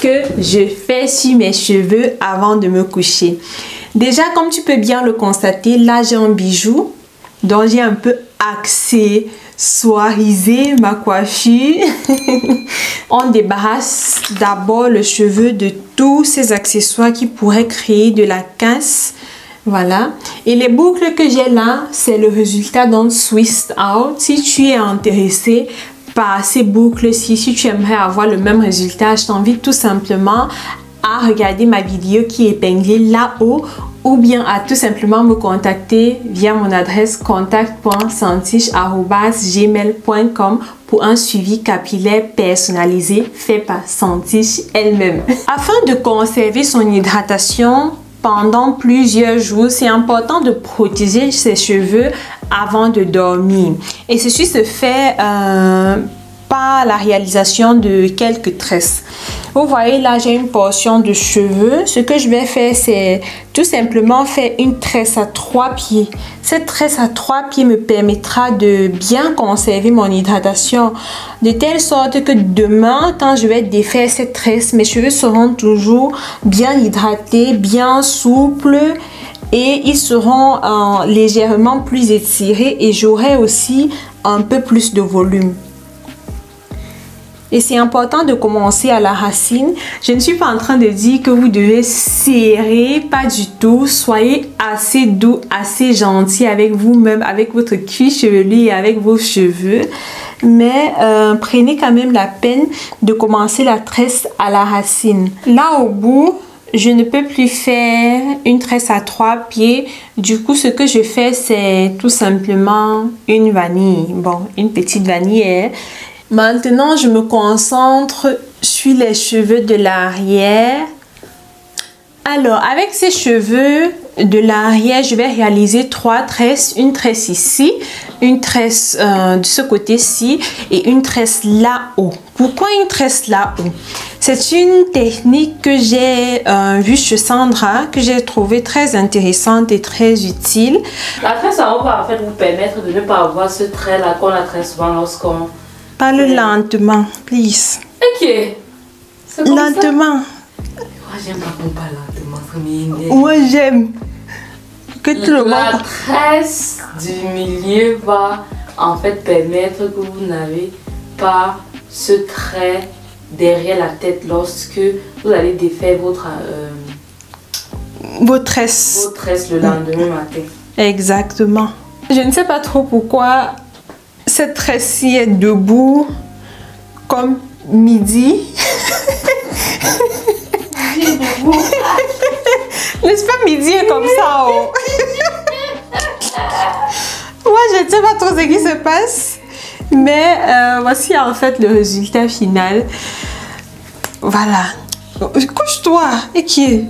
que je fais sur mes cheveux avant de me coucher. Déjà, comme tu peux bien le constater, là j'ai un bijou. Donc j'ai un peu accessoirisé ma coiffure. On débarrasse d'abord le cheveu de tous ces accessoires qui pourraient créer de la casse. Voilà. Et les boucles que j'ai là, c'est le résultat d'un Swiss Out. Si tu es intéressé par ces boucles-ci, si tu aimerais avoir le même résultat, je t'invite tout simplement à regarder ma vidéo qui est épinglée là-haut ou bien à tout simplement me contacter via mon adresse contact.santiche@gmail.com pour un suivi capillaire personnalisé fait par Santiche elle-même. Afin de conserver son hydratation pendant plusieurs jours, c'est important de protéger ses cheveux avant de dormir. Et ceci se fait par la réalisation de quelques tresses. Vous voyez là, j'ai une portion de cheveux. Ce que je vais faire, c'est tout simplement faire une tresse à 3 pieds. Cette tresse à 3 pieds me permettra de bien conserver mon hydratation, de telle sorte que demain, quand je vais défaire cette tresse, mes cheveux seront toujours bien hydratés, bien souples et ils seront légèrement plus étirés et j'aurai aussi un peu plus de volume. Et c'est important de commencer à la racine. Je ne suis pas en train de dire que vous devez serrer, pas du tout. Soyez assez doux, assez gentil avec vous-même, avec votre cuir chevelu et avec vos cheveux. Mais prenez quand même la peine de commencer la tresse à la racine. Là au bout, je ne peux plus faire une tresse à 3 pieds. Du coup, ce que je fais, c'est tout simplement une vanille. Bon, une petite vanille. Maintenant, je me concentre sur les cheveux de l'arrière. Alors, avec ces cheveux de l'arrière, je vais réaliser 3 tresses. Une tresse ici, une tresse de ce côté-ci et une tresse là-haut. Pourquoi une tresse là-haut? C'est une technique que j'ai vue chez Sandra, que j'ai trouvée très intéressante et très utile. La tresse en haut va en fait vous permettre de ne pas avoir ce trait-là qu'on a très souvent lorsqu'on... Parle lentement, please. Ok. Lentement. Moi, j'aime pas qu'on parle lentement. Moi, j'aime que tout le monde... La tresse du milieu va en fait permettre que vous n'avez pas ce trait derrière la tête lorsque vous allez défaire vos tresses le lendemain matin. Exactement. Je ne sais pas trop pourquoi cette tresse-ci est debout comme midi. N'est-ce pas, midi est comme ça, oh. Moi, je ne sais pas trop ce qui se passe. Mais voici en fait le résultat final. Voilà. Couche-toi. Et qui est?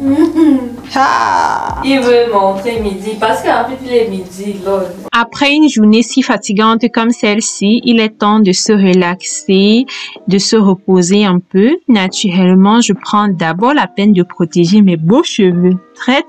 Ah. Il veut montrer midi parce qu'en fait il est midi là. Après une journée si fatigante comme celle-ci, il est temps de se relaxer, de se reposer un peu. Naturellement, je prends d'abord la peine de protéger mes beaux cheveux.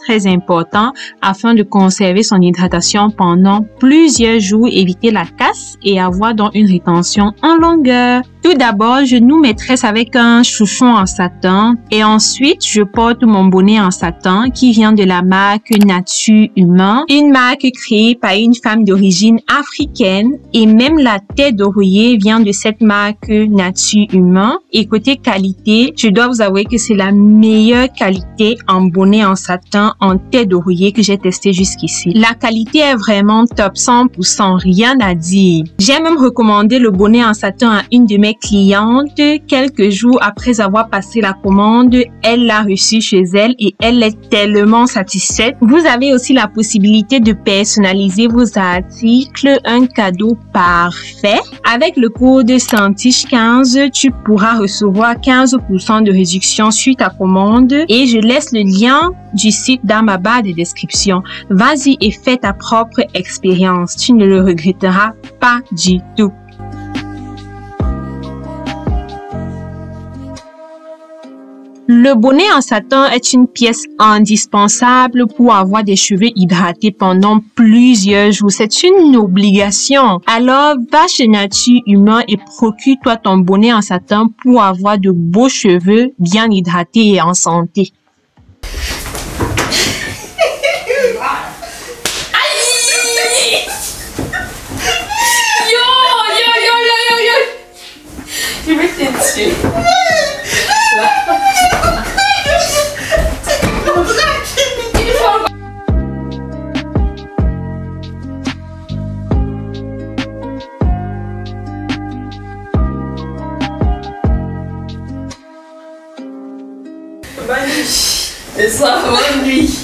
Très important afin de conserver son hydratation pendant plusieurs jours, éviter la casse et avoir donc une rétention en longueur. Tout d'abord, je noue mes tresses avec un chouchon en satin et ensuite je porte mon bonnet en satin qui vient de la marque Nature Humain, une marque créée par une femme d'origine africaine et même la tête d'oreiller vient de cette marque Nature Humain. Et côté qualité, je dois vous avouer que c'est la meilleure qualité en bonnet en satin en tête d'oreiller que j'ai testé jusqu'ici. La qualité est vraiment top, 100%, rien à dire. J'ai même recommandé le bonnet en satin à une de mes clientes. Quelques jours après avoir passé la commande, elle l'a reçu chez elle et elle est tellement satisfaite. Vous avez aussi la possibilité de personnaliser vos articles, un cadeau parfait. Avec le code SANTICHE15, tu pourras recevoir 15% de réduction sur ta commande et je laisse le lien du site dans ma barre de description. Vas-y et fais ta propre expérience. Tu ne le regretteras pas du tout. Le bonnet en satin est une pièce indispensable pour avoir des cheveux hydratés pendant plusieurs jours. C'est une obligation. Alors, va chez Nature Humain et procure-toi ton bonnet en satin pour avoir de beaux cheveux bien hydratés et en santé. Je vais te tuer. Bonne nuit. C'est ça, bonne nuit.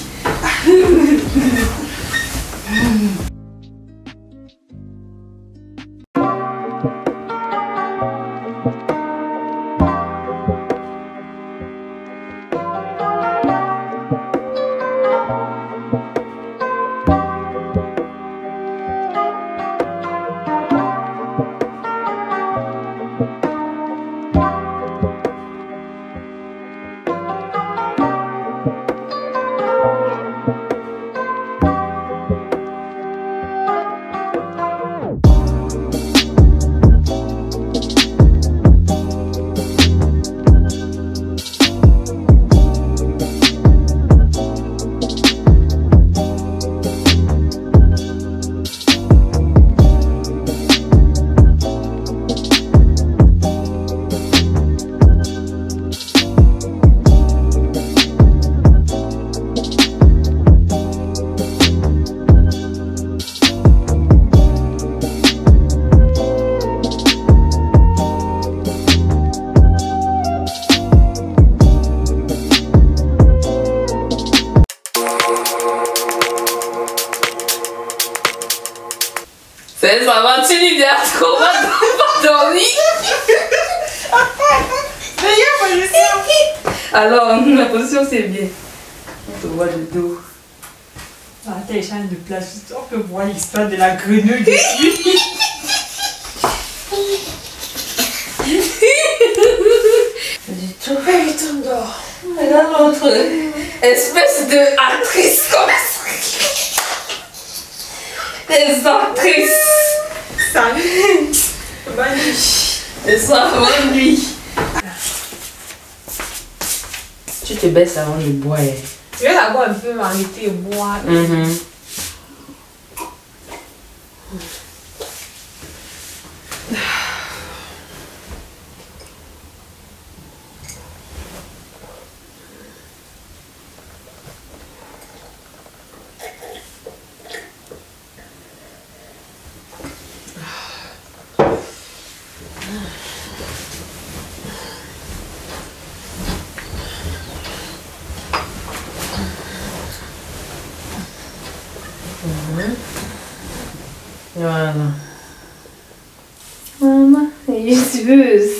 Ça va, tu lui dis à trop, va dormir. Alors, la position c'est bien. On te voit le dos. Attends, il change de place. On peut voir l'histoire de la grenouille dessus. J'ai tout fait, il t'endort. Regarde l'autre espèce de actrice comme ça. Des actrices. Salut. Bonne nuit. Et ça, bonne nuit. Tu te baisses avant de boire. Je vais d'abord un peu m'arrêter et boire. Voilà. Maman, elle est joueuse.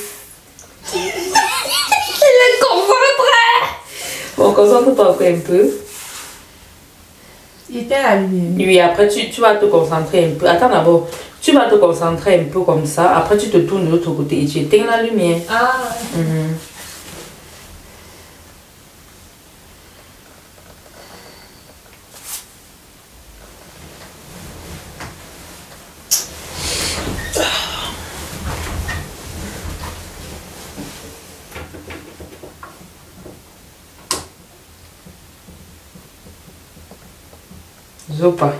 Elle est concentrée. Bon, concentre-toi encore un peu. Il était à la lumière. Oui, après tu vas te concentrer un peu. Attends d'abord. Tu vas te concentrer un peu comme ça. Après tu te tournes de l'autre côté et tu éteins la lumière. Ah. Zopa.